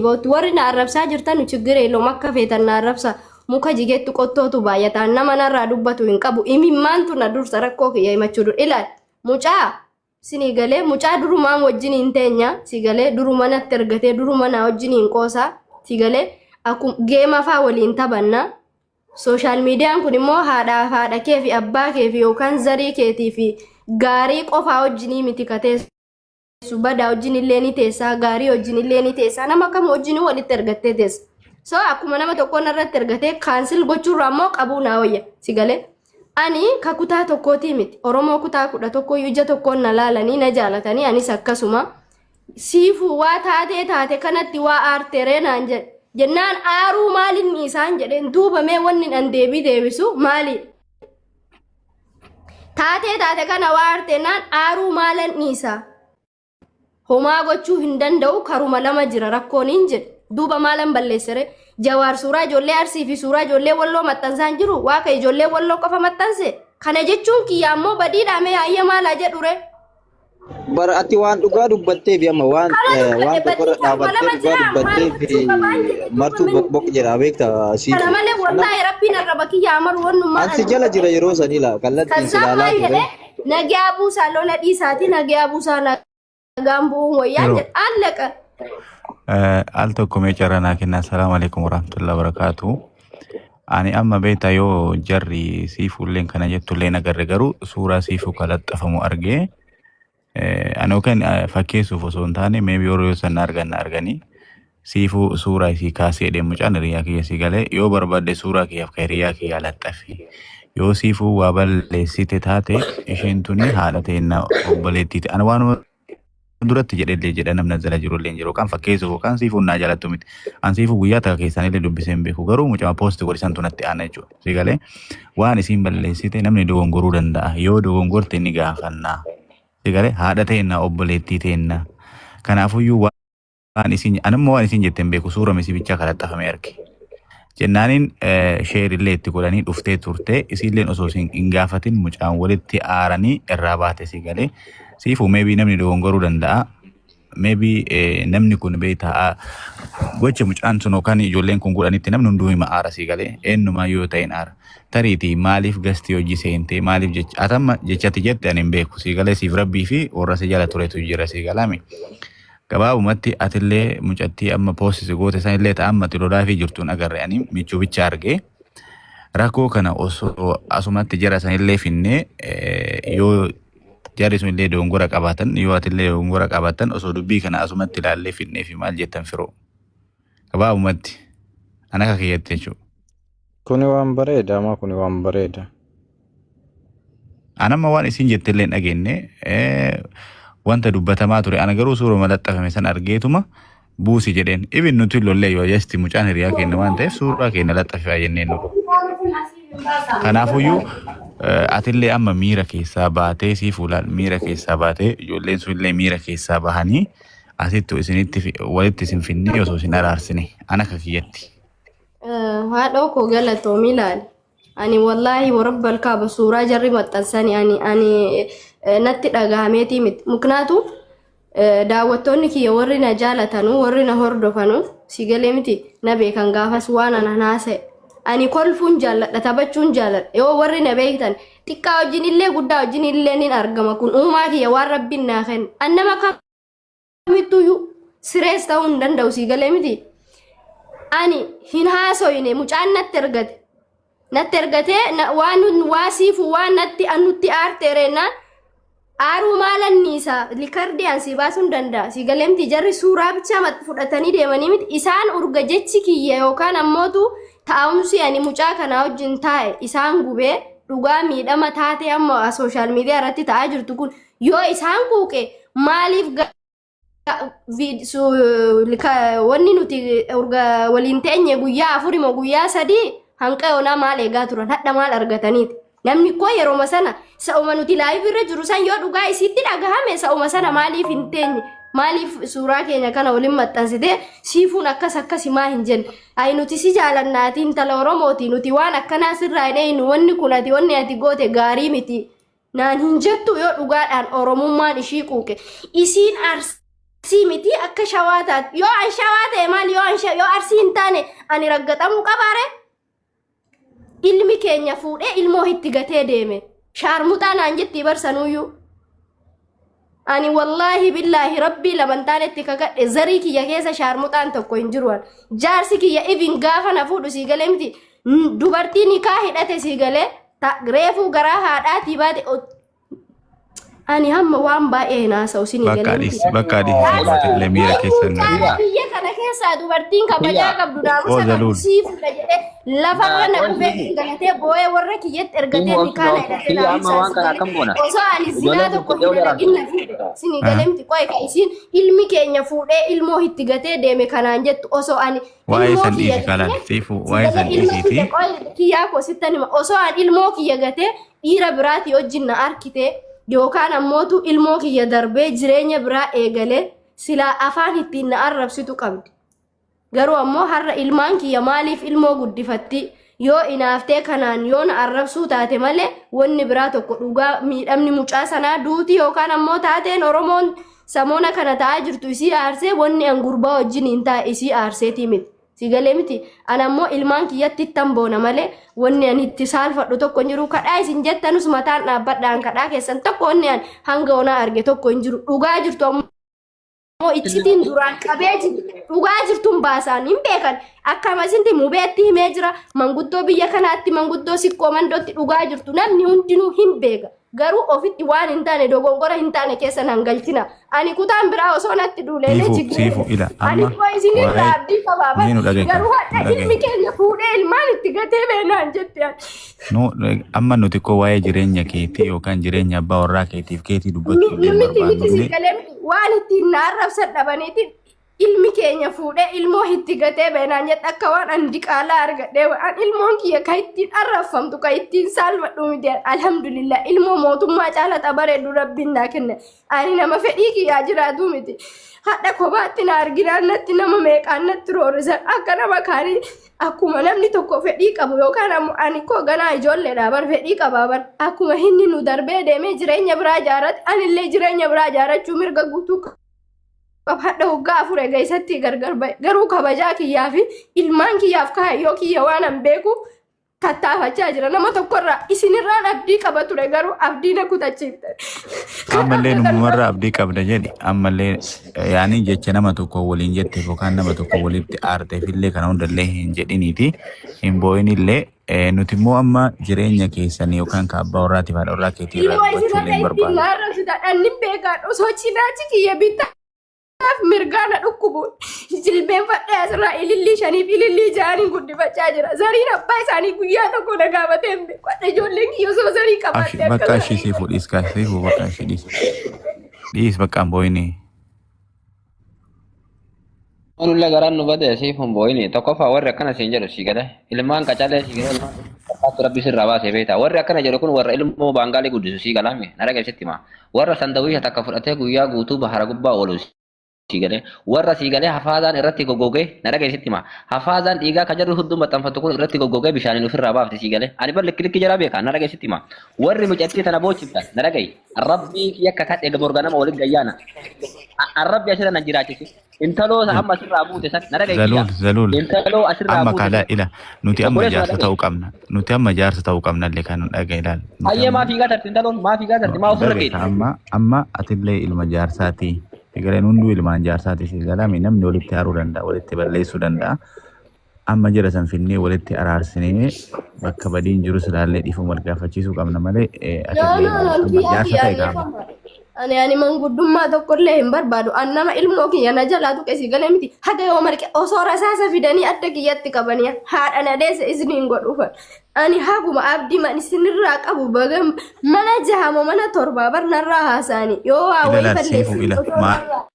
boot warri na arrabsaa jirtan chigire lo makka feetan na arrabsa muka jigeettu qottootu baay'ataan nama narraa dubbatu hin qabu imimmaantu na dursa rakkoo kiyya himachuu ilaal mucaa sini galee mucaa durumaan wajjin hin teenya si galee durumanatti ergatee durumana wajjin hin qoosaa si galee akkum geema faa waliin taphanna social media kun immoo haadha kee fi abbaa kee fi yookaan zarii keetii fi gaarii qofaa wajjin miti katee subada wajjin illee ni teessa gaarii wajjin illee ni teessa nama kam wajjin walitti ergattee teessa so akkuma nama tokko narratti ergatee cancel gochuurraa immoo qabuu naa wayya si galee ani kakutaa tokkooti miti oromoo kutaa 11 ija tokkoon na laalanii na jaalatanii anis akkasuma siifu waa taate kanatti waa aarteree naan jedhe jennaan aaruu maalin isaan jedheen duubamee wanni an deebisu maali taate kana waa aartenaan aaruu maalan isaa homaa gochuu hin danda'u karuma lama jira rakkoon hin jedhe duuba maalan balleessere jawaar suuraa ijoollee arsii fi suuraa ijoollee walloo maxxansaan jiru waa ka ijoollee walloo qofa maxxanse kana jechuun kiyya ammoo badiidhaame ayya maalaa jedhure bar ati waan dhugaa dubbattee fi amma waan tokko dhaabattee dhugaa dubbattee fi martuu bok jedha beekta si kana malee wallahi rabbiin arraba kiyya amaru wannummaa ansi jala jira yeroo sanila kallattiin silaalaa ture nagaa buusaa lola dhiisaati nagaa buusaa gambu wayyan allaka alto kome charana kinna assalamu alaikum warahmatullahi wabarakatuh ani amma beeta yo jarri sifu len kana jettu len agarre garu sura sifu kala tafamu arge ano kan fakkeessu foson taane maybe yoro san argani sifu sura si kaase de mucan riya kiya si gale yo barbade sura kiya khairiya kiya latafi yo sifu wabal le site taate ishentuni halate na obbaleti ana wanu duratti jedhe namna zala jiru leen jiru kan fakkeessu kan sifu na jalatu mit an sifu guyyaa ta keessan ile dubbisen beeku garuu mucaa post godhisan tunatti aana jechuudha sigale waan isin balleessite namni dogongoruu danda'a yoo dogongorte ni gaafanna sigale haadha teenna obboleettii teenna kanaafuyyuu waan isin anammoo waan isin jetten beeku suura misibichaa kalaxafame arge jennaanin share illee itti godhanii dhuftee turte isilleen osoo hin gaafatin mucaan walitti aaranii irraa baate sigale sifu maybe namni dogongoruu danda'a maybe namni kun beeta gocha mucaan suno kan ijoolleen kun godhanitti namni hunduu hima aara sigale eenyuma yoo ta'in aara tariiti maaliif gasti hojii seente maaliif jecha atamma jechati jette anin beeku sigale siif rabbii fi warra si jala turetu jira sigalame gabaabumatti atillee mucatti amma poosisi goote san illee ta'amma tilolaa fi jirtuun agarre ani michuu bicha arge rakkoo kana osoo asumatti jara san illee finne yoo jari sun illee dogongora qabaatan yoo atillee dogongora qabaatan osoo dubbii kana asumatti ilaallee finnee fi maal jettan firoo gabaabumatti ana akka kiyyatti jechuudha. Kuni waan bareeda amma kuni waan bareeda. Anamma waan isin jettillee hin dhageenye wanta dubbatamaa ture ana garuu suuraa malaxxafame san argeetuma buusi jedheen ibin nuti lollee yoo jesti mucaan hiriyaa kenna waan ta'eef suuraa kenna laxxafaa jenneen nu. Kanaafuyyuu atillee amma miira keessaa baatee sifuulaan miira keessaa baatee ijoolleen sun illee miira keessaa bahanii asittu isinitti walitti isin finnee osoo isin araarsine ana akka kiyyatti. Haadha koo galatoomi ilaali. Ani wallahi warabbal kaaba suuraa jarri maxxansanii ani natti dhagahameeti miti. Muknaatu daawwattoonni kiyya warri na jaalatanu warri na hordofanu si galee miti na beekan gaafas waan ana naasa'e. Ani kolfuun jaalladha taphachuun jaalladha yoo warri na beektan xiqqaa wajjin illee guddaa wajjin illee nin argama kun uumaa kiyya waan rabbiin naa kenna annama kamittuyyuu sirees ta'uu hin danda'u si galee miti ani hin haasoyne mucaan natti ergatee waan waasiifu waan natti annutti aarteereenaan aaruu maalanniisa likardi ansi baasuun danda'a si galee miti jarri suuraa bichaa fudhatanii deemanii miti isaan urga jechi kiyya yookaan ammootu taa'umsi ani mucaa kana wajjin taa'e isaan gubee dhugaa miidhama taate amma social media irratti ta'aa jirtu kun yoo isaan kuuqe maaliif wanni nuti waliin teenye guyyaa 4 moo guyyaa 3 hanqa yoonaa maal eegaa turan hadha maal argataniiti namni koo yeroo sana sa'uma nuti live irra jiru san yoo dhugaa isitti dhagahame sa'uma sana maaliif hin teenye maaliif suuraa keenya kana waliin maxxansite siifuun akkas maa hin jenne ay nuti si jaalannaati intala oromooti nuti waan akkanaa sirraa hin wanni kun ati wanni ati goote gaarii miti naan hin jettu yoo dhugaadhaan oromummaan ishii quuqe isiin simiti akka shawaataat yoo an shawaate maal yoo arsiin taane ani raggatamu qabaare ilmi keenya fuudhee ilmoo itti gatee deeme shaarmuxaan aan jetti barsanuyyuu ani wallahi billahi rabbii lamantaan itti kakadhe zarii kiyya keessa shaarmuxaan tokko hin jiruan jaarsi kiyya even gaafa na fuudhu sii galee miti dubartii nikaa hidhate sii galee reefuu garaa haadhaatii baate ani hamma waan baay'ee naasa'u sini galee bakkaadhis lemiira keessan biyya kana keessa dubartiin kabajaa qabdu naamusa sii fuudha jedhee lafa kana dhufee galatee boo'ee warra kiyyatti ergatee nikaa hidhate naamusa osoo ani zinaa tokko hidhaginna fuudhe sini galee miti qo'e ka isiin ilmi keenya fuudhee ilmoo itti gatee deeme kanaan jettu osoo ani waa'ee san dhiisi kalaan siifu waa'ee san dhiisiiti kiyyaa koosittanima osoo ani ilmoo kiyya gatee dhiira biraati wajjin na arkitee yookaan ammootu ilmoo kiyya darbee jireenya biraa eegalee silaa afaan ittiin na arrabsitu qabdi. Garuu ammoo har'a ilmaan kiyya maaliif ilmoo guddifatti yoo inaaftee kanaan yoo na arrabsuu taate malee wanni biraa tokko dhugaa miidhamni mucaa sanaa duuti yookaan ammoo taateen Oromoon samoona kana ta'aa jirtu isii aarsee wanni an gurbaa wajjin hin taa'e isii aarseetii miti. Sigalee miti ana ammoo ilmaan kiyyatti tamboona malee wanni ani itti saalfadhu tokko hin jiru kadhaa isin jettanus mataan dhaabbadhaan kadhaa keessan tokko wanni an hanga onaa arge tokko hin jiru dhugaa jirtu ammoo iccitiin duraan qabee jiru dhugaa jirtuun baasaan hin beekan akkamasinti mubeetti himee jira manguddoo biyya kanaatti manguddoo siqqoo mandootti dhugaa jirtu namni hundinuu hin beeka garuu ofitti waan hin taane dogongora hin taane keessa nan galchina ani kutaan biraa osoo natti duuleelee siifu ila ani koo isinirraa abdii qabaaba garuu hadha ilmi keenya fuudhee ilmaan itti gatee beenaan jette no amma nuti koo waa'ee jireenya keetii yookaan jireenya abbaa warraa keetiif keetii dubbachuu miti waan ittiin na arrabsan dhabaniitiin ilmi keenya fuudhee ilmoo itti gatee beenaan jedha akka waan an diqaalaa argadhee waan ilmoon kiyya ka ittiin arrafamtu ka ittiin saalfadhu miti alhamdulillah ilmoo mootummaa caalaa bareedu rabbiin naa kenne ani nama fedhii kiyyaa jiraatu miti hadha kophaatti na arginaan natti nama meeqaan natti roorisan akka nama kaanii akkuma namni tokko fedhii qabu yookaan ammoo ani koo ganaa ijoolleedha bar fedhii qabaa bar akkuma inni nu darbee deemee jireenya biraa jaarratti anillee jireenya biraa jaarachuu mirga guutuu hadha hoggaa afur eegaysatti gargar ba'e garuu kabajaa kiyyaa fi ilmaan kiyyaaf kaayyoo kiyya waan an beeku tattaafachaa jira nama tokkorraa isinirraan abdii qaba ture garuu abdii na kutachiifte ammallee numarraa abdii qabda jedhi ammallee yaani jecha nama tokko waliin jetteef yookaan nama tokko walitti aarteefillee kana hundallee hin jedhiniiti hin boo'inillee nuti immoo amma jireenya keessanii yookaan kaabbaa warraatiif haadha warraa keetii irraa dubbachuullee hin barbaadu. Dhanni beekaan osoo cinaachi kiyya bitta mirgaana dhukkubuun jilbeenfadhee asirraa ilillii shaniif ilillii ja'anii guddifachaa jira zariin abbaa isaanii guyyaa tokko na gaafatee hin beeku hadha ijoolleen kiyya osoo zarii qabaatte bakka ishii siifu dhiiskaa siifu bakka ishii dhiis bakka hin boo'inii. Onulla garan nu bade siifun boo'inii tokkoffaa warri akkana siin jedhu sii gale ilmaan qacalee sii gale ilmaan fakkaatu rabbi sirraa baasee beektaa warri akkana jedhu kun warra ilmoo baangaalee guddisu sii galaame na dhageessitti himaa warra sandawiisha takka fudhatee guyyaa guutuu bahara gubbaa oolu sigale warra sigale hafaazaan irratti goggogee na dhageessitti ma hafaazaan dhiigaa ka jarru hudduu maxxanfatu kun irratti goggogee bishaaniin ofirraa baafte sigale ani bar likki jara beeka na dhageessitti ma warri mucatti tana boochiftan na dhagay rabbii yakka kadhe gamorga nama waliin gayyaana rabbi asirra nan jiraachisi intaloo amma asirraa buute san na dhagay zalul intaloo asirraa buute amma kala ila nuti amma jaarsa ta'uu qabna illee kan dhagay ilaal hayyee maa fiigaa tarti intaloon maa fiigaa tarti maa ofirra geeti amma atillee ilma jaarsaati egaleen hunduu ilmaan jaarsaati sigalame namni walitti haaruu danda'a walitti balleessuu danda'a amma jira san finnee walitti araarsinee bakka badiin jiru silaallee dhiifama wal gaafachiisuu qabna malee atillee jaarsa ta'e qaama. Ani manguddummaa tokkollee hin barbaadu annama ilmoo kiyya na jalaa tuqe sigalee miti haga yoo marqe osoo rasaasa fidanii adda kiyyatti qabanii haadha na deesse isiniin godhuufan ani haguma abdii man isinirraa qabu bagam mana jahamo mana torbaa barnarraa haasa'anii yoo waa wayii balleessu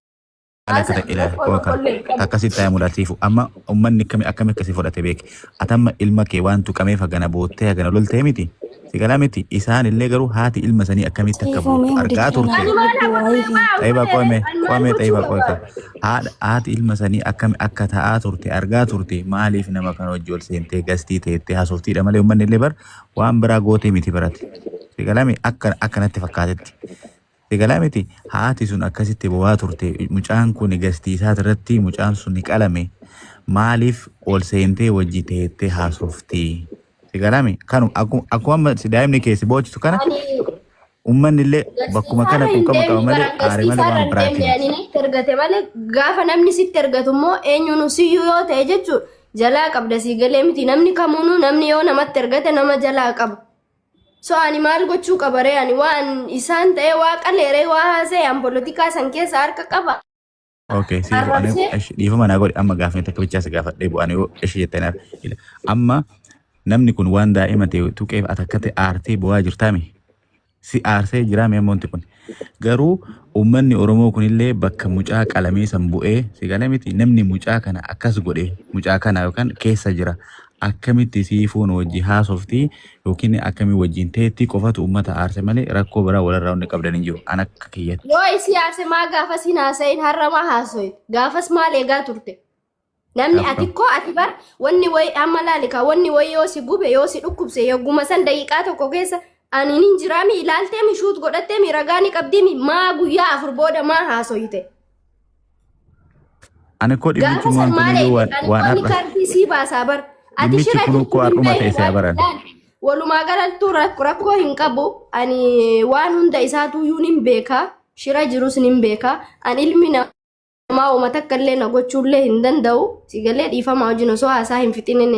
akkasitti ta'ee mul'atiifu amma uummanni akkami akkasii fudhate beeke atamma ilma kee waan tuqameef hagana boottee hagana loltee miti sigala miti isaan illee garuu haati ilma sanii akkamitti akka buutu argaa turte xayiba qoome xayiba qoome haati ilma sanii akkami akka ta'aa turte argaa turte maaliif nama kan hojii ol seentee gastii teettee haasoftiidha malee uummanni illee bar waan biraa gootee miti barate sigala mi akkanatti fakkaatetti Sigalamiti haati sun akkasitti bo'aa turte mucaan kun gastiisaa irratti mucaan sun ni qalame maaliif ol seentee wajji teettee haasofti. Sigalami kanu akkuma daa'imni keessi boochitu kana ummanni illee bakkuma kana quuqama qaba malee aare malee waan biraati. Ani ergate malee gaafa namni sitti ergatu immoo eenyuun siyyuu yoo ta'e jechuudha jalaa qabda siigalee miti namni kamuunuu namni yoo namatti ergate nama jalaa qaba. So ani maal gochuu qabaree ani waan isaan ta'e waa qaleeree waa haasee an politikaa san keessa harka qaba. Okay, si dhiifama naa godhe amma gaafne takka bichaas gaafadhee bu'aan yoo ishee jettan amma namni kun waan daa'ima ta'e tuqeef atakkate aartee bu'aa jirtaami. Si aarsee jiraame ammoonti kun garuu ummanni Oromoo kunillee bakka mucaa qalamee san bu'ee sigalamiti namni mucaa kana akkas godhe mucaa kana yookaan keessa jira. Akkamitti siifuun wajji haasoftii yookiin akkamii wajjin teetti qofatu ummata aarse malee rakkoo biraa walirraa hundi qabdan hin jiru. An akka kiyyatti. Yoo isi aarse maa gaafas hin haasa'in har'amaa haaso'e gaafas maal eegaa turte? Namni ati koo ati bar wanni wayi amma laalika wanni wayi yoo si gube yoo si dhukkubse yogguma san daqiiqaa tokko keessa ani hin jiraami ilaaltee mi shuut godhattee mi ragaa ni qabdii mi maa guyyaa afur booda maa haaso'ite? Ani koo dhibbichi waan har'a. Kaartii sii baasaa bar. Ati dhimmichi kun koo har'uma ta'e isaa baran. Walumaa galatti rakkoo hin qabu ani waan hunda isaatu iyyuu nin beeka shira jirus nin beeka ani ilmi namaa uummata akka illee na gochuullee hin danda'u sigalee dhiifamaa wajjin osoo haasaa hin fixinin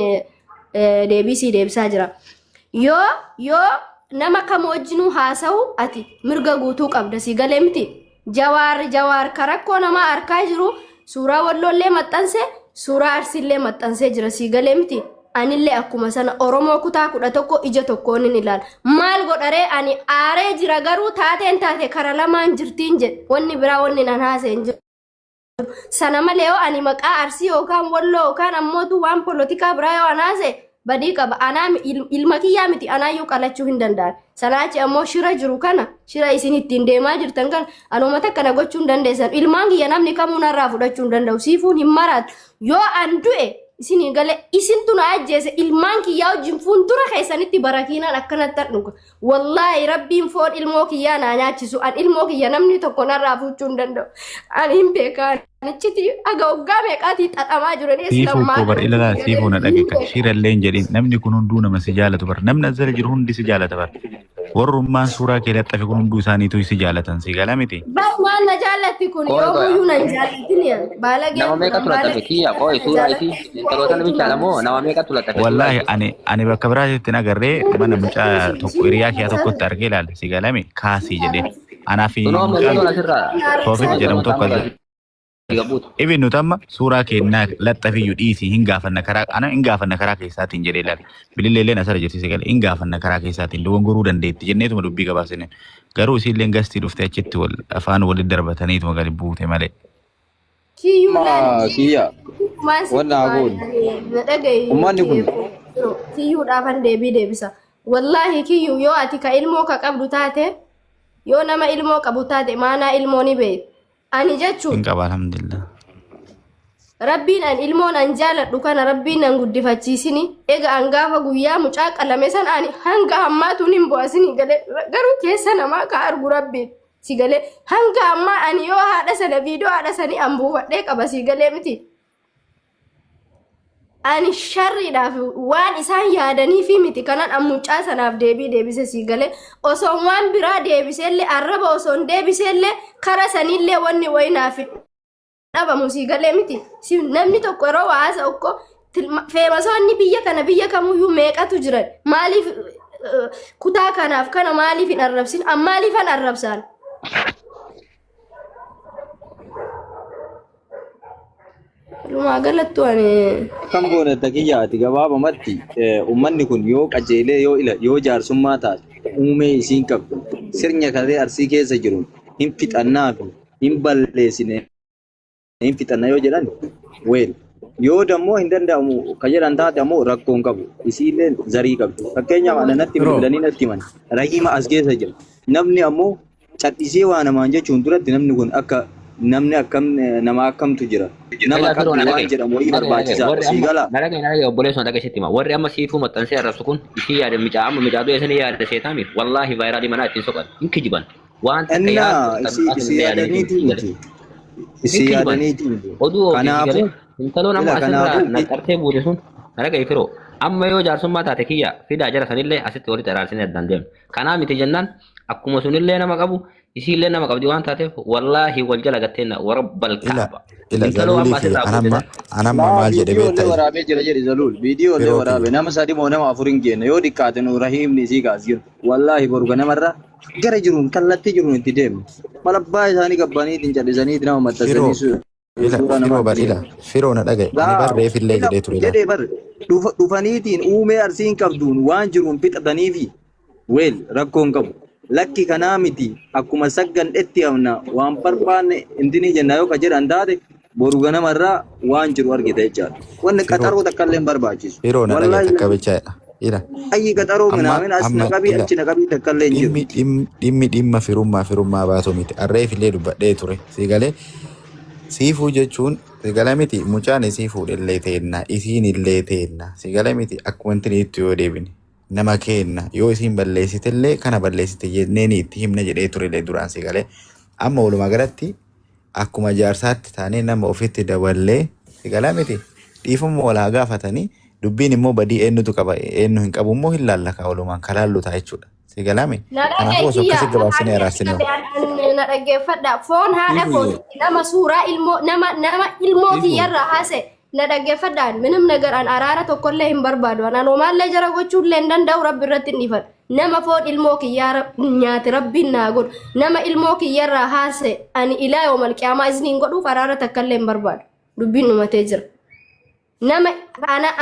deebisii deebisaa jira. Yoo nama kam wajjinuu haasa'u ati mirga guutuu qabda sigalee miti jawaar ka rakkoo namaa harkaa jiru suuraa walloollee maxxanse suuraa arsiillee maxxansee jira sigalee miti anillee akkuma sana Oromoo kutaa 11 ija tokkoon hin ilaala maal godharee ani aaree jira garuu taateen taate kara lamaan jirtiin jedhe wanni biraa wanni nan haaseen jiru sana malee yoo ani maqaa arsii yookaan walloo yookaan ammootu waan polotikaa biraa yoo anaase badii qaba anaa ilma kiyyaa miti anaayyuu qalachuu hin danda'an sanaachi ammoo shira jiru kana shira isin ittiin deemaa jirtan kana anuma takka na gochuu hin dandeessan ilmaan kiyya namni kamuu narraa fudhachuu hin danda'u siifuun hin maraatu yoo an du'e isin gale isintu na ajjeese ilmaan kiyyaa wajjin fuuldura keessanitti barakiinaan akkanatti dhuga wallaahi rabbiin foon ilmoo kiyyaa naa nyaachisu an ilmoo kiyya namni tokko narraa fuudhuu hin danda'u ani hin beekaan nichiti aga waggaa meeqaatii xaxamaa jiranii islamaa siifu bar ilala siifu na dhaggeeka shirallee hin jedhin namni kun hunduu nama si jaalatu bar namni azala jiru hundi si jaalata bar warrummaan suuraa kee laxxafe kun hunduu isaaniitu si jaalatan si gala miti waan na jaallatti kun yoo muyyuu na jaallatin baalagee nama meeqatu laxxafe kiyya qooyi suuraa isii intaloota namicha lamoo nama meeqatu laxxafe wallaahi ani bakka biraatitti nagarree mana mucaa tokko hiriyaa kiyya tokkotti argee ilaale si galame kaasii jedhee anaa fi Toofik jedhamu tokko Ibin nutamma suuraa kennaa laxxafiyyuu dhiisii hin gaafanna karaa keessaatiin jedhee ilaale. Bililleelleen asirra jirti si galee hin gaafanna karaa keessaatiin dogongoruu dandeetti jenneetuma dubbii gabaasine. Garuu isiilleen gastii dhufte achitti afaan walitti darbataniituma gadi buute malee. Kiyya. Wannan agoon. Ummanni kun. Kiyyuudhaafan deebisa. Wallaahi kiyyu yoo ati ka ilmoo ka qabdu taate yoo nama ilmoo qabu taate maanaa ilmoo ni beektu. Ani jechuun Inqaba alhamdulillah. Rabbiin an ilmoon an jaaladhu kana rabbiin an guddifachiisini ega an gaafa guyyaa mucaa qalame san ani hanga ammaatuun hin bu'asini galee garuu keessa namaa ka argu rabbiin si galee hanga ammaa ani yoo haadha sana viidiyoo haadha sanii an buufadhee qaba si galee miti. Ani sharriidhaaf waan isaan yaadanii fi miti kanan an mucaa sanaaf deebise si galee osoo waan biraa deebiseellee arraba osoo hin deebiseellee kara sanillee wanni wayinaaf dhabamu si galee miti namni tokko yeroo haasa okko feemasoonni biyya kana biyya kamuyyuu meeqatu jiran maaliif kutaa kanaaf kana maaliif hin arrabsin an maaliif an arrabsaan Lumaa galattu ani Kan goone takiyyaati gabaabamatti ummanni kun yoo qajeelee yoo jaarsummaa taate uumee isiin qabdu sirnya kanee arsii keessa jiru hin fixannaa fi hin balleessine hin fixanna yoo jedhan weel yoo dammoo hin danda'amu ka jedhan taate ammoo rakkoon qabu isiillee zarii qabdu fakkeenyaaf ana natti bilbilanii natti himan rahima as keessa jira namni ammoo cadhisee waa namaan jechuun duratti namni kun akka namni akkam nama akkamtu jira nama akkam waan jedhamu wayii barbaachisaa sii gala naraga obboleessoon dhageessitti hima warri amma siifuu maxxansee arrabsu kun isii yaada micaa amma micaa du'e sanii yaada seetaami wallaahi vaayiraalii manaa ittiin soqan hin kijiban وانت إن كياد سيادنيتي oduu kanaafuu ofii intaloon amma ila asirraa kanaafuu naxxartee buute sun alaga ifiroo amma yoo jaarsummaa taate kiyya fidaa jara sanillee asitti walitti araarsine addaan deemne kanaa miti jennaan akkuma sunillee nama qabu isiillee nama qabdi waan taateef wallaahi wal jala gatteenna warabbal kaaba ila intaloo amma zalulii fi asirraa buute anamma maal jedhe viidiyoo beektaa waraabee jira jedhi Zalul viidiyoo waraabee nama sadi moo nama afur hin geenne yoo dhiqqaate nu rahiimni isii gaasiir wallaahi boruga namarra gara jiruun kallattii jiruun itti deemne malabbaa isaanii gabbaniitiin callisaniiti nama maxxansanii firoo badhila firoo na dhagaye ani barreef illee jedhee ture jedhee bar dhufaniitiin uumee arsiin qabduun waan jiruun fixatanii fi weel rakkoon qabu lakki kanaa miti akkuma saggan dhetti hamna waan barbaanne indinii jennaa yoo ka jedhan taate boru ganamarraa waan jiru argita jechaadha wanni qaxaroo takkallee hin barbaachisu firoo na dhagaye takka bichaadha ila ayyi qaxaroo minaamin as naqabii achi naqabii takkallee hin jiru dhimma firummaa baasoo miti arreef illee dubbadhee ture siigalee siifuu jechuun sigala miti mucaan isii fuudhellee teenna isiin illee teenna sigala miti akkuma wanti itti yoo deebine nama kenna yoo isiin balleessitellee kana balleessite jenneen itti himna jedhee turellee duraan sigalee amma walumaa galatti akkuma jaarsaatti taanee nama ofitti daballee sigala miti dhiifuma walaa gaafatanii dubbiin immoo badii eenyutu qaba eenyu hin qabu immoo hin laallaka walumaan kalaallu ta'a jechuudha sigalame kanaafuu osoo akkasii gabaabsinee araarsinee na dhaggeeffadha foon haadha foon nama suuraa ilmoo nama ilmoo kiyyarraa haase na dhaggeeffadhaan minum nagaraan araara tokkollee hin barbaadu anaan homaallee jara gochuullee hin danda'u rabbi irratti hin dhifan nama foon ilmoo kiyyaa nyaate rabbiin naa godhu nama ilmoo kiyyarraa haase ani ilaa yoomal qiyaamaa isniin godhuuf araara takkallee hin barbaadu dubbiin dhumatee jira nama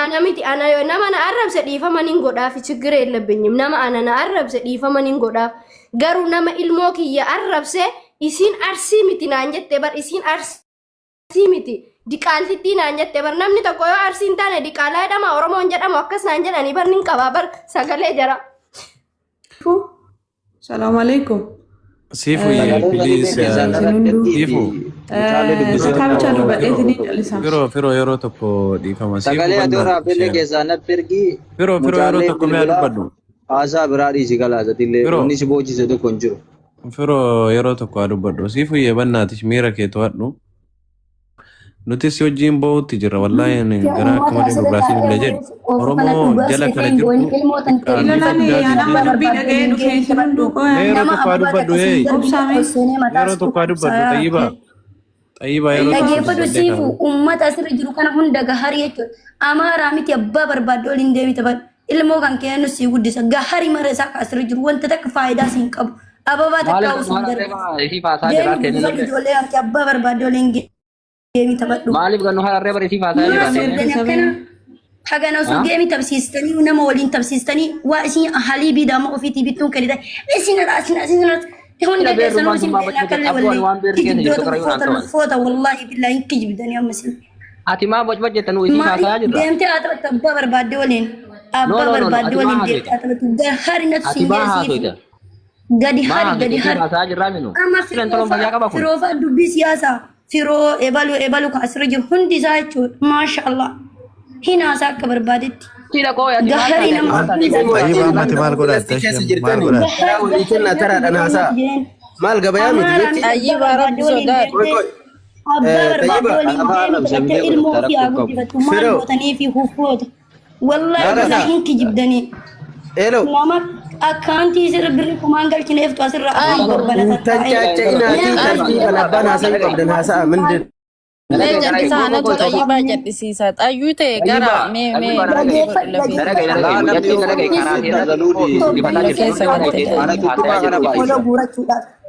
ana miti ana yo nama na arrabse dhiifamaniin godhaaf chigire ellabbinyim nama ana na arrabse dhiifamaniin godhaaf garuu nama ilmoo kiyya arrabse isin arsii miti naan jette bar isin arsii miti diqaaltitti naan jette bar namni tokko yoo arsiin taane diqaalaa jedhama oromoon jedhamu akkas naan jedhanii bar nin qabaa bar sagalee jara Assalamu alaikum. Sifu please Sifu Kabicha dubbadheetini jalisa. Firo yeroo tokko dhiifama Sifu sagalee adoora belle keessaa natti ergi Firo yeroo tokko mee dubbadhu haasaa biraa dhiisi galaasatillee inni si boojise tokko hin jiru Firo yeroo tokko dubbadhu Sifu yebannaatish miira kee to'adhu nuti si wajjin ba'uutti jirra wallaahi gara akka malee dhugaasiin illee jedhu Oromoo jala kana jirtu yeroo tokko dubbadhu yeroo tokko dubbadhu Tayyibaa yeroo dhaggeeffadhu Sifu uummata asirra jiru kana hunda gaharii jechuudha amaaraa miti abbaa barbaadde waliin deemite bad ilmoo kan kennu si guddisa gaharii mara isaa asirra jiru wanta takka faayidaa siin qabu ababaa takka usun darba deemi ijoollee kan abbaa barbaadde waliin deemi taphadhu maaliif gannu hararree bara isii faasaa jira hagana osoo deemi tabsiistanii nama waliin tabsiistanii waa isin haliibii daama ofiitii bittuun kadhita isin hunda beesanuu isin beelaa kalle wallee kijibdoota foota wallaahi billaahi kijibdanii ammasin ati maa bocboc jettanuu isii faasaa jirra deemtee haa taphatu abbaa barbaadde waliin abbaa barbaadde waliin deemtee haa taphatu gahari natu siin jedhasiif gadi hari faasaa jirraa minu amma firoofa dubbii siyaasaa firoo ebalu kan asirra jiru hundi isaa jechuudha maashaallah hinaasaa akka barbaadetti gahari nama Tayyibaa mati maal godhatte maal godhatte maal gabayaa miti jetti Tayyibaa rabbi sodaadhu abbaa barbaadde waliin deemtee ilmoo ofii haa guddifatu maal gootanii fi huffoota wallaahi billahi hin kijibdanii nama akkaantii sirra birri kumaan galchineeftu asirra afaan barbaadatan tanchaacha inaatii tartiiba labbaan haasa'uu qabdan haasa'a mindin Jallisaanatu Tayyibaa jedhisiisa. Xayyuu ta'e gara mee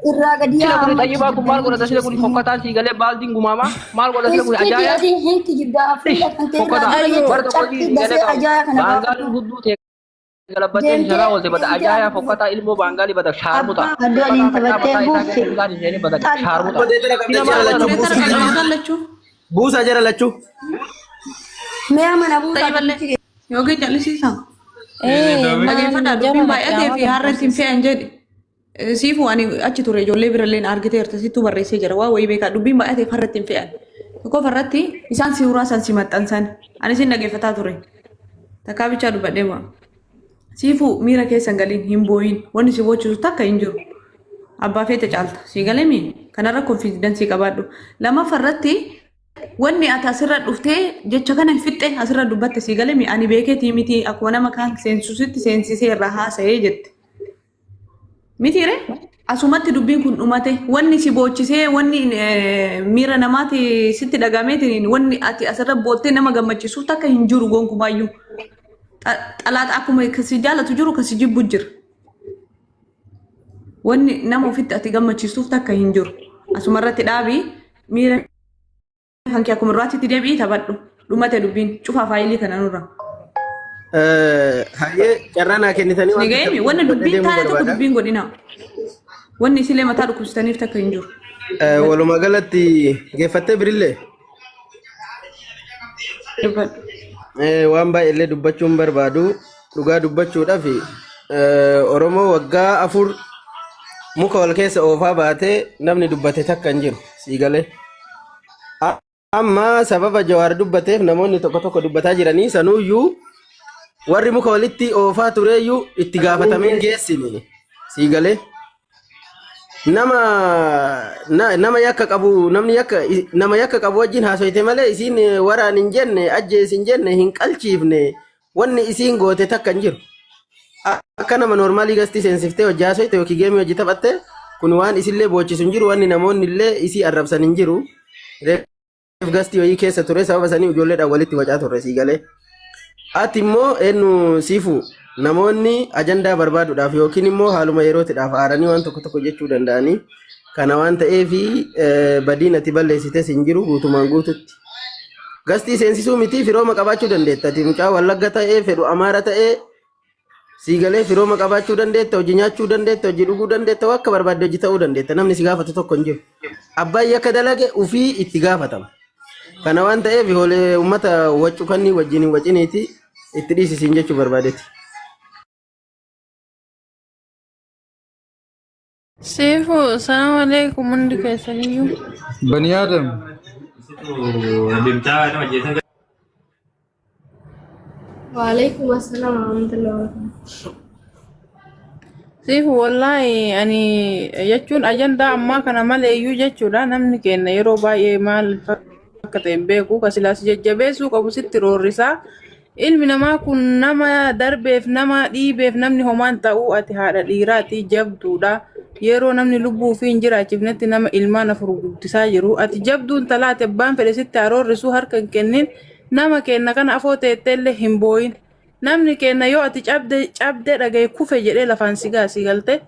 irraa gadi Tayyibaa kun maal godhata sila kun fokkataan sii galee baaldiin gumaama maal godhata sila kun ajaa'aa hinki jibdaa afrika kan ta'e warra qotii galee baangaalii gudduu ta'e galabbateen sana olte bada ajaa'aa fokkataa ilmoo baangaalii bada shaarmuta adooliin taphattee shaarmuta buusaa jara lachuu mee amana buusaa Yookiin jallisiisa. Dhaggeeffadhaa dubbiin baay'atee fi har'a ittiin fe'an jedhe. Siifuu ani achi ture ijoollee biralleen argiteerta sittuu barreessee jira waa wayii beekaa dubbiin baay'ateef har'a ittiin fe'an. Tokkoof irratti isaan suuraa san si maxxansan anis hin dhaggeeffataa ture. Takkaa bichaa dubbadhee maa. Siifuu miira keessan galiin hin booyin wanni si bochisu takka hin jiru. abbaa feete caalta sii galemi kanarra konfiidensii qabaadhu lama farratti wanni ati asirra dhuftee jecha kana fixxe asirra dubbatte sii galemi ani beekeetii miti akkuma nama kaan seensusitti seensisee irraa haasa'ee jette mitiire asumatti dubbiin kun dhumate wanni si boochisee wanni miira namaati sitti dhagameetiin wanni ati asirra boottee nama gammachiisuuf takka hin jiru gonkumaayyuu xalaata akkuma kasi jaalatu jiru kasi jibbu jira wanni nama ofitti ati gammachiisuuf takka hin jiru asumarratti dhaabii miira hanki akkuma irraatitti deebi'ii taphadhu dhumate dubbiin cufaa faayilii kana nurra. Hayyee carraa naa kennitanii waan ta'eef wanni dubbiin taa'ee tokko dubbiin godhina wanni isilee mataa dhukkubsataniif takka hin jiru. Walumaa galatti geeffattee birillee waan baay'eellee dubbachuun barbaadu dhugaa dubbachuudhaaf Oromoo waggaa 4 muka wal keessa oofaa baatee namni dubbate takka hin jiru sii galee. Amma sababa Jawaar dubbateef namoonni tokko tokko dubbataa jiranii sanuuyyuu warri muka walitti oofaa tureeyyuu itti gaafatameen geessini sii galee. Nama yakka qabu namni nama yakka qabu wajjin haasoyte malee isiin waraan hin jenne ajjees hin jenne hin qalchiifne wanni isiin goote takka hin jiru. Akka nama normaalii gastii seensiftee hojii haasoyte yookiin geemii hojii taphatte kun waan isillee boochisu hin jiru wanni namoonni illee isii arrabsan hin jiru. Gastii wayii keessa ture sababa sanii ijoolleedhaan walitti wacaa turre sii galee. Ati immoo eenyu siifu namoonni ajandaa barbaaduudhaaf yookiin immoo haaluma yerootiidhaaf aaranii waan tokko tokko jechuu danda'anii kana waan ta'eef badiin ati balleessites hin jiru guutumaan guututti. Gastii seensisuu miti firooma qabaachuu dandeetta. Ati mucaa Wallagga ta'ee fedhu Amaara ta'ee sii galee firooma qabaachuu dandeetta, hojii nyaachuu dandeetta, hojii dhuguu dandeetta, akka barbaadde hojii ta'uu dandeetta. Namni si gaafatu tokko hin jiru. Abbaan yakka dalage ufii itti gaafatama. Kana waan ta'eef hoolee uummata waccu kannii wajjin hin waciniiti itti dhiisisiin jechuu barbaadetti. Siifu, salaam alaikum hundi keessaniyyuu. Bani Adam. Waalaikum assalam warahmatullahi wabarakatuh. Siifu wallahi ani jechuun ajandaa ammaa kana malee iyyuu jechuudha namni keenya yeroo baay'ee maal akka ta'e beeku kasilaas jajjabeessuu qabu sitti roorrisaa. Ilmi namaa kun nama darbeef nama dhiibeef namni homaan ta'uu ati haadha dhiiraati jabduudha. Yeroo namni lubbuu fi hin jiraachifnetti nama ilmaan afur guddisaa jiru. Ati jabduun talaate abbaan fedhe sitti roorrisuu harka hin kennin nama keenya kana afoo teetteellee hin booyin. Namni keenya yoo ati cabdee dhagaye kufe jedhee lafaan si galte.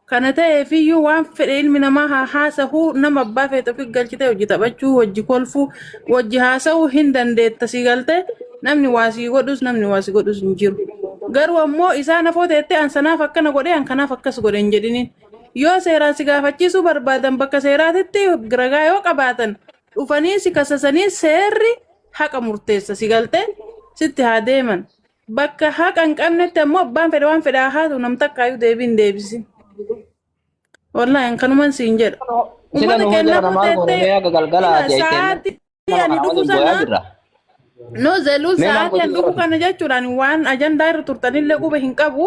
Kana ta'eefiyyuu waan fedhe ilmi namaa haasa'uu nama abbaa feete ofii galchite hojii taphachuu hojii kolfuu hojii haasa'uu hin dandeetta si galte. Namni waasii godhus hin jiru. Garuu ammoo isaan afoo teettee ansanaaf akkana godhee ankanaaf akkas godhe hin jedhinin. Yoo seeraan si gaafachiisuu barbaadan bakka seeraatitti ragaa yoo qabaatan dhufanii si kasasanii seerri haqa murteessa si galte sitti haa deeman. Bakka haqa hin qabnetti ammoo abbaan fedhe waan fedhe haa haatu nam takkaayyuu deebiin deebisi. Wallahi kanuman siin jedha. Uummata keenya teettee sa'aatii ani dhufu sana no zeluu sa'aatii an dhufu kana jechuudhaan waan ajandaa irra turtanillee quba hin qabu.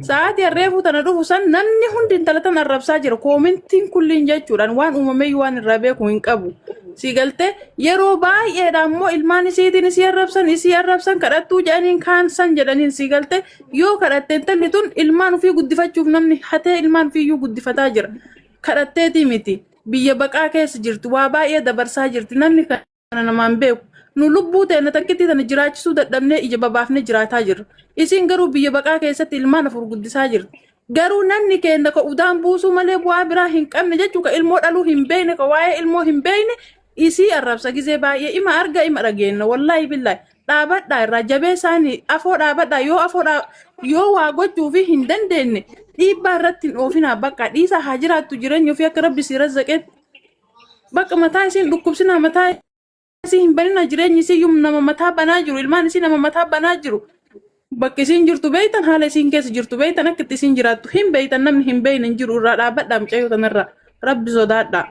Sa'aatii harreefuu tana dhufu san namni hundi intalatan arrabsaa jira. Koomintiin kulliin jechuudhaan waan uumameyyuu waan irraa beeku hin qabu. Si galte yeroo baay'eedha ammoo ilmaan isiitiin isii arrabsan kadhattuu jedhaniin kaan san jedhaniin si galte yoo kadhatte intalli tun ilmaan ofii guddifachuuf namni hatee ilmaan ofiiyyuu guddifataa jira. Kadhatteetii miti biyya baqaa keessa jirtu waa baay'ee dabarsaa jirti namni kana namaan beeku. Nu lubbuu teenya takkitti tana jiraachisuu dadhabnee ija babaafnee jiraataa jirra. Isiin garuu biyya baqaa keessatti ilmaan afur guddisaa jirti. Garuu namni keenya ka udaan buusuu malee bu'aa biraa hin qabne jechuu ka ilmoo dhaluu hin beekne ka waa'ee ilmoo hin beekne isii arrabsa gisee baay'ee ima arga ima dhageenna wallahi billahi dhaabadhaa irraa jabee isaanii afoo dhaabadhaa yoo waa gochuu fi hin dandeenye dhiibbaa irratti hin oofinaa bakka dhiisaa haa jiraattu jireenya ofii akka rabbi sii razzaqeetti bakka mataa isiin dhukkubsinaa mataa isii hin banina jireenyi isii nama mataa banaa jiru ilmaan isii nama mataa banaa jiru bakka isiin jirtu beeytan haala isiin keessa jirtu beeytan akka itti isiin jiraattu hin beeytan namni hin beeyne hin jiru irraa dhaabadhaa mucayyoo tanarraa rabbi sodaadhaa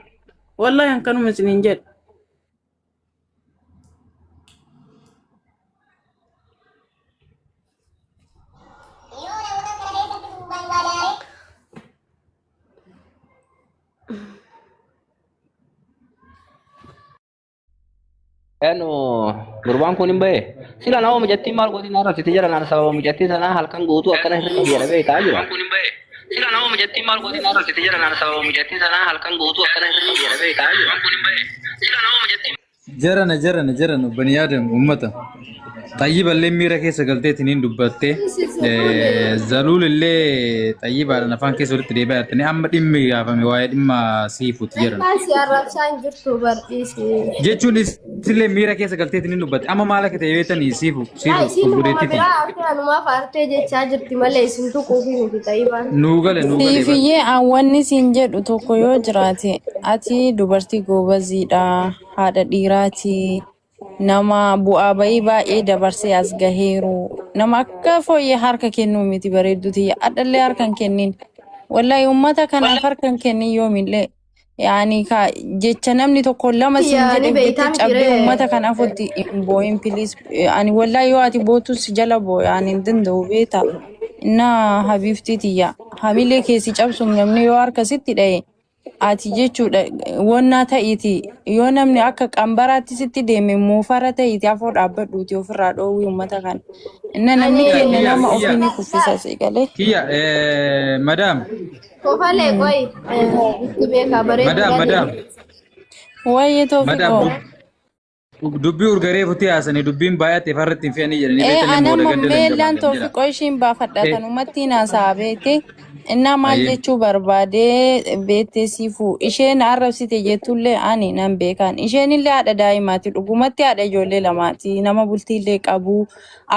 wallahi hankanuma isiniin jedhe. Eno gurbaan kun hin bahe. Sila nama mijattii maal gootiin har'a sitti jira naan sababa mijattii sanaa halkan guutuu akkana hirriba jedhamee ta'aa jira. Sila nama mijattii maal gootiin har'a sitti jira naan sababa mijattii sanaa halkan guutuu akkana hirriba jedhamee ta'aa jira. Sila nama mijattii. Jarana bani Adam ummata. Tayyiba illee miira keessa galteetiniin dubbattee zaluul illee xayyibaadhaan afaan keessa walitti deebi'aa jirtanii amma dhimmi gaafame waa'ee dhimma siifuuti jedhan. Baasii arrabsaan jirtu barsiisi. Jechuun isillee miira keessa galteetiniin dubbatte amma maal akka ta'e beektanii siifu Isiin gurgureetti biraa akka anumaaf artee jechaa jirti malee isin tuquufi miti xayyibaan. nuu gale. Siifiyyee awwanni siin jedhu tokko yoo jiraate ati dubartii goobaziidha haadha dhiiraati. Nama bu'aa bayii baay'ee dabarsee as gaheeru nama akka fooyyee harka kennuu miti bareedduti adhallee harkan kennin wallahi ummata kanaaf harkan kennin yoomillee yaani ka jecha namni tokko lama siin jedhe bitti cabdee ummata kanaaf otti boo'in pilis ani wallahi yoo ati bootus jala boo yaani hin danda'u beeta na habiiftitiyya hamilee keessi cabsuun namni yoo harka sitti dha'e ati jechuudha wannaa ta'iti yoo namni akka qambaraatti sitti deeme muufara ta'iti afoo dhaabbadhuuti ofirraa dhoowwii uummata kana inna namni keenya nama ofii ni kuffisa sigalee. Kiyya madam. Kofalee qoy itti beekaa bareedu. Madam. Wayyee toofiqoo. Dubbii urgaree futii haasanii dubbiin baay'atee farratti hin fe'anii jedhanii anamma meellaan toofiqoo ishiin baafadhatan uummattiin haasaa beekte innaa maal jechuu barbaadee beektee siifuu isheen arrabsite jettullee ani nan beekan isheenillee haadha daa'imaati dhugumatti haadha ijoollee lamaati nama bultiillee qabu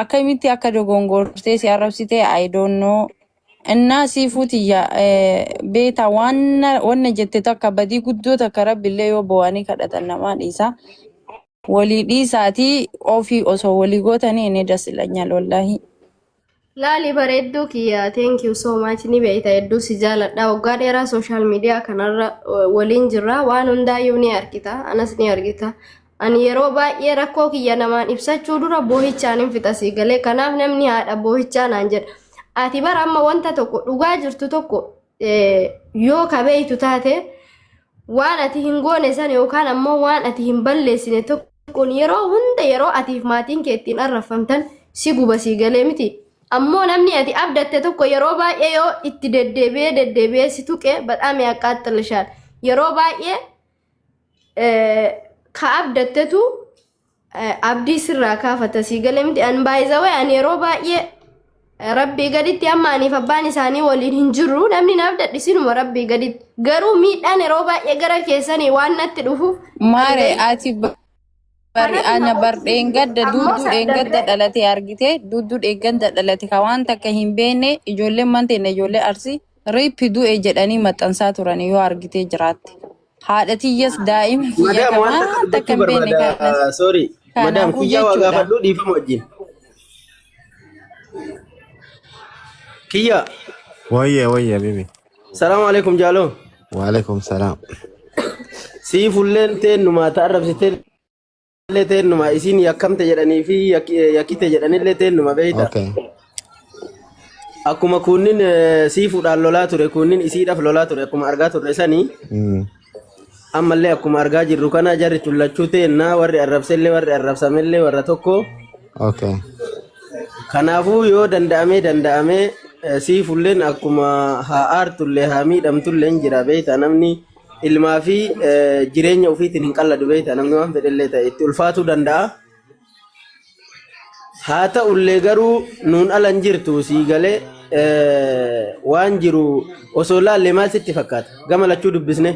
akkamitti akka dogongortee si arrabsite I don't know. Innaa siifuutiyya beeta wanna jette takka badii guddoo takka rabbillee yoo bo'anii kadhatan namaa dhiisa. Walii dhiisaatii ofii osoo walii gootanii inni dasilanyal wallahi. Laali bareedduu kiyya thank you so much ni beekta hedduu si jaaladha waggaa dheeraa social media kanarra waliin jirra waan hundaayyuu ni argita anas ni argita ani yeroo baay'ee rakkoo kiyya namaan ibsachuu dura boohichaan hin fixasii galee kanaaf namni haadha boohichaa naan jedha ati bara amma wanta tokko dhugaa jirtu tokko yoo kabeeytu taate waan ati hin goone san yookaan ammoo waan ati hin balleessine tokko kun yeroo hunda yeroo atiif maatiin kee ittiin arrafamtan si guba si galee miti ammoo namni ati abdatte tokko yeroo baay'ee yoo itti deddeebi'ee si tuqe badhaam yaqqaaxxilishaan yeroo baay'ee ka abdattetu abdii sirraa kaafata si galee miti an baay'izawee an yeroo baay'ee rabbii gaditti amma aniif abbaan isaanii waliin hin jirru namni naaf dadhisinuma rabbii gaditti garuu miidhaan yeroo baay'ee gara keessanii waan natti dhufuuf maare ati bari ana bardeen gadda duuduu dheengadda dhalate argite duuduu dheengadda dhalate ka waan takka hin beekne ijoolleen manteenne ijoollee arsii riippi du'e jedhanii maxxansaa turan yoo argitee jiraatte haadhatiyyas daa'ima kiyya ka waan takka hin beekne kanas sorry madam kiyya waa gaafadhu dhiifama wajjin kiyya Wayya bibi. salaamu alaikum jaaloo Waalaikum salaam. siifulleen teennuma ta'arrabsitee illee teennuma isiin yakkamte jedhanii fi yakkite jedhanillee teennuma beeyta. Akkuma kunnin siifuudhaan lolaa ture kunnin isiidhaaf lolaa ture akkuma argaa turre sanii ammallee akkuma argaa jirru kana jarri tullachuu teennaa warri arrabsellee warri arrabsamellee warra tokko. Kanaafuu yoo danda'amee siifulleen akkuma haa aartullee haa miidhamtullee jira beeyta namni. Ilmaa fi jireenya ofiitiin hin qalladu beeyta namni waan fedhellee ta'e itti ulfaatuu danda'a. Haa ta'ullee garuu nuun alan jirtu sii galee waan jiru osoo laallee maal sitti fakkaata gama lachuu dubbisne.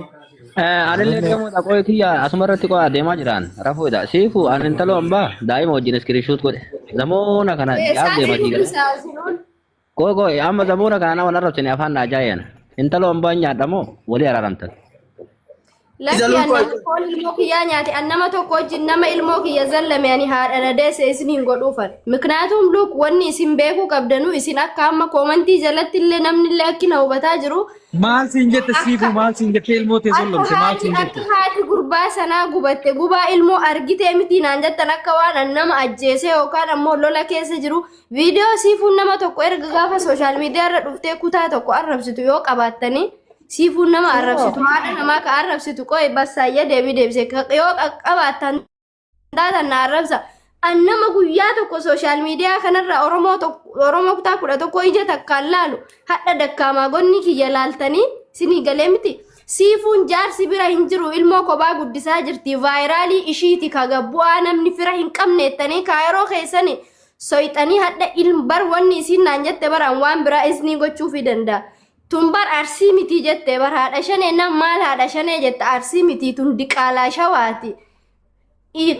Anillee gamoodha qoyitiyya asuma irratti qo'a deemaa jiran rafuudha siifu an intalo ambaa daa'ima wajjin iskiriishuut godhe zamoona kana yaab deema sii galee. Koy amma zamoona kana nama narrabsine afaan na ajaa'iyan intalo ambaa nyaadhamoo walii araaramtan. Lakki annama foon ilmoo kiyyaa nyaate annama tokko wajjin nama ilmoo kiyya zallame ani haadha na deesse isin hin godhuufan. Miknaatum luk wanni isin beekuu qabdanu isin akka amma koomantii jalatti illee namni illee akkina hubataa jiru. Maal siin jette siifu maal siin jette ilmoo tee solomse maal siin jette. Akka haati gurbaa sanaa gubatte gubaa ilmoo argitee miti naan jettan akka waan nama ajjeese yookaan ammoo lola keessa jiru. Viidiyoo siifuun nama tokko erga gaafa sooshaal miidiyaa irra dhuftee kutaa tokko arrabsitu yoo qabaattanii. Siifuun nama arrabsitu haadha namaa ka arrabsitu qoy basaayya deebisee yoo qabaatan daatan na arrabsa. Annama guyyaa tokko social media kanarra Oromoo kutaa 11 ija takkaan laalu hadha dakkaamaa gonni kiyya laaltanii sinii galee miti. Siifuun jaarsi bira hin jiru ilmoo kophaa guddisaa jirti. Vaayiraalii ishiiti kaga bu'aa namni fira hin qabneettanii kaayiroo keessanii soyxanii hadha bar wanni isiin naan jette baraan waan biraa isinii gochuufi danda'a. Tun bar arsii miti jette bar haadha shanee nam maal haadha shanee jette arsii miti tun diqaalaa shawaati.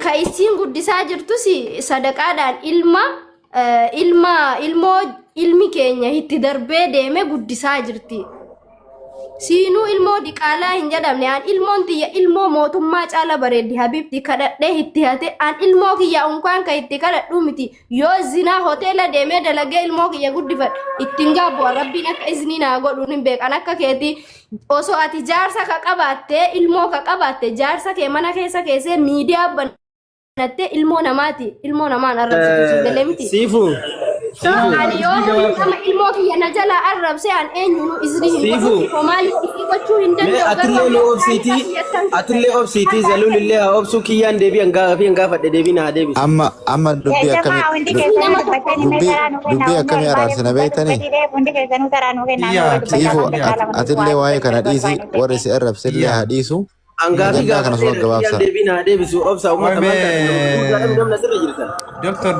Ka isiin guddisaa jirtus sadaqaadhaan ilmi keenya itti darbee deeme guddisaa jirti. Siinuu ilmoo diqaalaa hin jedhamne an ilmoon tiyya ilmoo mootummaa caala bareeddi habibti kadhadhee itti hate an ilmoo kiyya unkaan ka itti kadhadhu miti yoo zinaa hoteela deemee dalagee ilmoo kiyya guddifadhe ittiin gaabbu'a rabbiin akka isinii naa godhuun hin beekan akka keetii osoo ati jaarsa ka qabaattee ilmoo ka qabaatte jaarsa kee mana keessa keessee miidiyaa banattee ilmoo namaati ilmoo namaan arrabsitu siin galee miti. Siifu. Ani yoo nama ilmoo kiyya na jala arrabse an eenyunu isinii hin godhu maali isii gochuu hin danda'u. Atillee obsiitii zalulillee haa obsuu kiyyaan deebi'an gaafadhe deebiin haa deebisu. Amma dubbii akkamii araarsina beektanii? Siifu atillee waa'ee kana dhiisi warri si arrabsillee haa dhiisu. Angaafi gaafadhe deebiin haa deebisu obsa uummata namna sirra jirtan.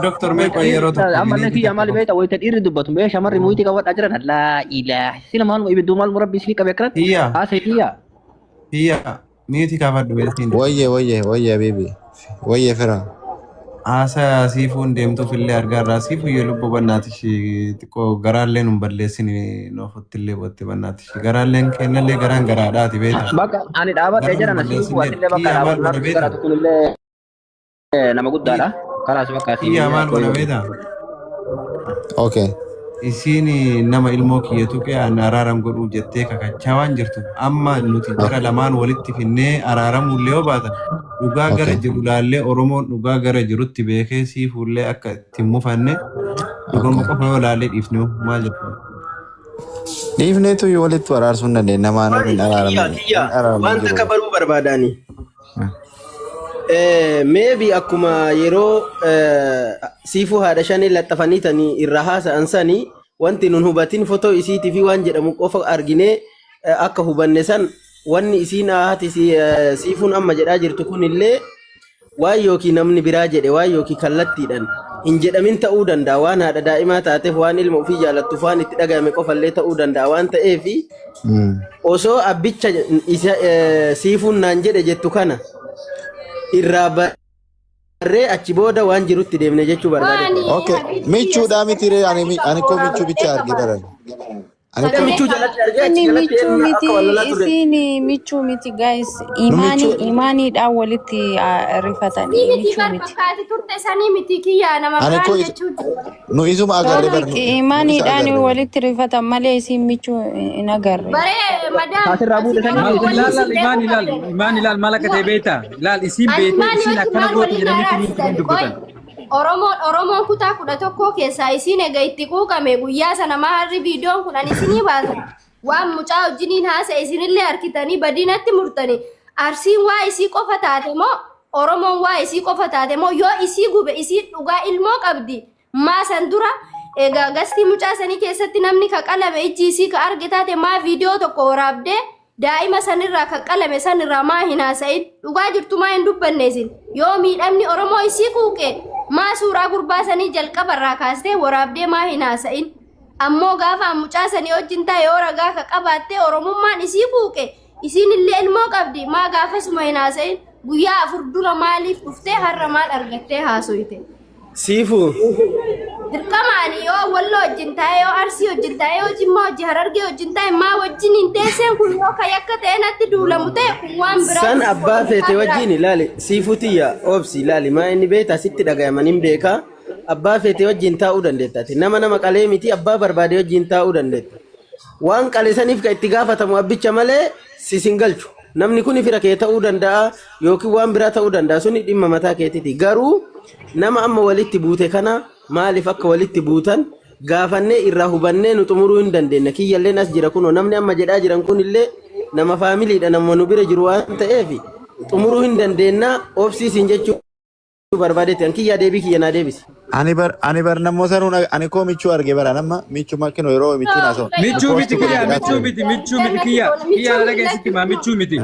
Doktor mee qoyyeeroo tokko. Amma neki amal beeta wayta dhiirri dubbatu mee shamarri muyitii qabaadhaa jiran laa ilaaha sila maal ibiddu maal murabbii isinii qabe akkanatti. Iyyaa. Haasa'e iyyaa. Iyyaa miitii kaafadhu beetiin. Wayye bibi wayye fira. Haasaa siifuun deemtuuf illee argaarraa siifu yoo lubbuu bannaatish xiqqoo garaalleen hin balleessin noofuttillee botte bannaatish garaalleen kennallee garaan garaadhaati beeta. Bakka ani dhaabadhee jiran siifu asillee bakka dhaabadhu gara tokkollee nama guddaadha. Kalaas bakka Iyyaa maal godha beeta? Okay. Isiin nama ilmoo kiyya tuqee araaram godhuu jettee kakachaa waan jirtu amma nuti jara lamaan walitti finnee araaramullee yoo baatan dhugaa gara jiru laallee Oromoon dhugaa gara jirutti beekee siifuullee akka ittiin mufanne dhugama qofa yoo laallee dhiifne maal jettu? Dhiifneetu yoo walitti araarsuu hin dandeenye namaan hin araaramne. Wanta akka baruu barbaadani. Maybe akkuma yeroo siifuu haadha shanii laxxafanii irra haasa'an sanii wanti nun hubatin fotoo isiitii fi waan jedhamu qofa arginee akka hubanne san wanni isiin haati siifuun amma jedhaa jirtu kunillee waan yookiin namni biraa jedhe waan yookiin kallattiidhaan hin jedhamin ta'uu danda'a waan haadha daa'imaa taateef waan ilma ofii jaalattuuf waan itti dhagahame qofallee ta'uu danda'a waan ta'eef osoo abbicha siifuun naan jedhe jettu kana irraa barree achi booda waan jirutti deemne jechuu barbaade. Okay, michuudha miti ree ani ko michuu bicha arge baran. Michuu jalatti arge Ini michuu miti isini michuu miti guys imani dha walitti rifatanii michuu miti. Fakkaati turte sanii miti kiyyaa nama biraan jechuudha. Nu isuma agarre barnu. Imani dhaan walitti rifatan malee isin michuu hin agarre. Baree madaan. Asirraa buute sanii imaan ilaal maal akka ta'e beektaa? Ilaal isiin beekte isiin akkana gootu jedhanitti miitii dubbatan. Oromoon kutaa 11 keessaa isiin egaa itti quuqame guyyaa sana maharri viidiyoon kun ani isinii baasa. Waan mucaa wajjiniin haasa'e isinillee harkitanii badinatti murtanii. Arsiin waa isii qofa taate moo Oromoon waa isii qofa taate moo yoo isii gube isii dhugaa ilmoo qabdi. Maasan dura egaa gastii mucaa sanii keessatti namni ka qalame ijji isii ka arge taate maa viidiyoo tokko waraabdee daa'ima sanirraa ka qalame sanirraa maa hin haasa'in dhugaa jirtu maa hin dubbanne isin yoo miidhamni Oromoo isii quuqe maa suuraa gurbaa sanii jalqabarraa kaastee waraabdee maa hin haasa'in ammoo gaafa mucaa sanii wajjin taa'e yoo ragaa ka qabaattee Oromummaan isii quuqe isiin illee ilmoo qabdi maa gaafasuma hin haasa'in guyyaa 4 dura maaliif dhuftee har'a maal argattee haasoyte. Siifu. Dirqamaani yoo Walloo wajjin taa'e yoo Arsii wajjin taa'e yoo Jimmaa wajjin Harargee wajjin taa'e maa wajjin hin teesseen kun yoo ka yakka ta'e natti duulamu ta'e kun waan biraa. San abbaa feete wajjin ilaali siifuutiyya obsi ilaali maa inni beektaa sitti dhagayaman hin beekaa abbaa feete wajjin taa'uu dandeettaati nama qalee miti abbaa barbaade wajjin taa'uu dandeetta. Waan qaleessaniif ka itti gaafatamu abbicha malee sisin galchu. Namni kun fira kee ta'uu danda'a yookiin waan biraa ta'uu danda'a suni dhimma mataa keetiiti garuu nama amma walitti buute kana maaliif akka walitti buutan gaafannee irraa hubannee nu xumuruu hin dandeenya kiyyalleen as jira kunoo namni amma jedhaa jiran kunillee nama faamiliidha nama nu bira jiru waan ta'eef xumuruu hin dandeenya obsiisin jechuudha. barbaadete anki yaa deebii kiyya naa deebisi. Ani bar namoo sanuu ani koo michuu arge bara nama michuu makkino yeroo michuu naasoo. Michuu miti kiyya na dhageessitti maa michuu miti.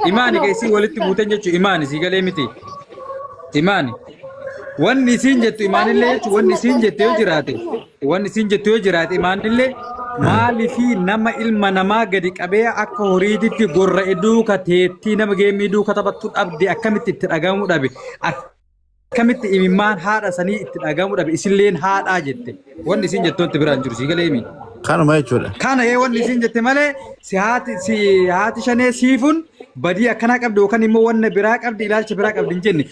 Imaani keessi walitti buutan jechuun imaani sii galee miti. Imaani. Wanni isiin jettu imaanillee jechuun wanni isiin jettu yoo jiraate imaanillee maalifi nama ilma namaa gadi qabee akka horiititti gorra duuka teettii nama geemmii duuka taphattu dhabde akkamitti itti dhagahamuu dhabe. Akkamitti imimmaan haadha sanii itti dhagahamuu dhabe isilleen haadhaa jette. Wanni isiin jettu wanti biraan jiru sii galee himi. Kanuma jechuudha. Kana wanni isiin jette malee si haati shanee siifuun badii akkanaa qabdi yookaan immoo wanna biraa qabdi ilaalcha biraa qabdi hin jenne.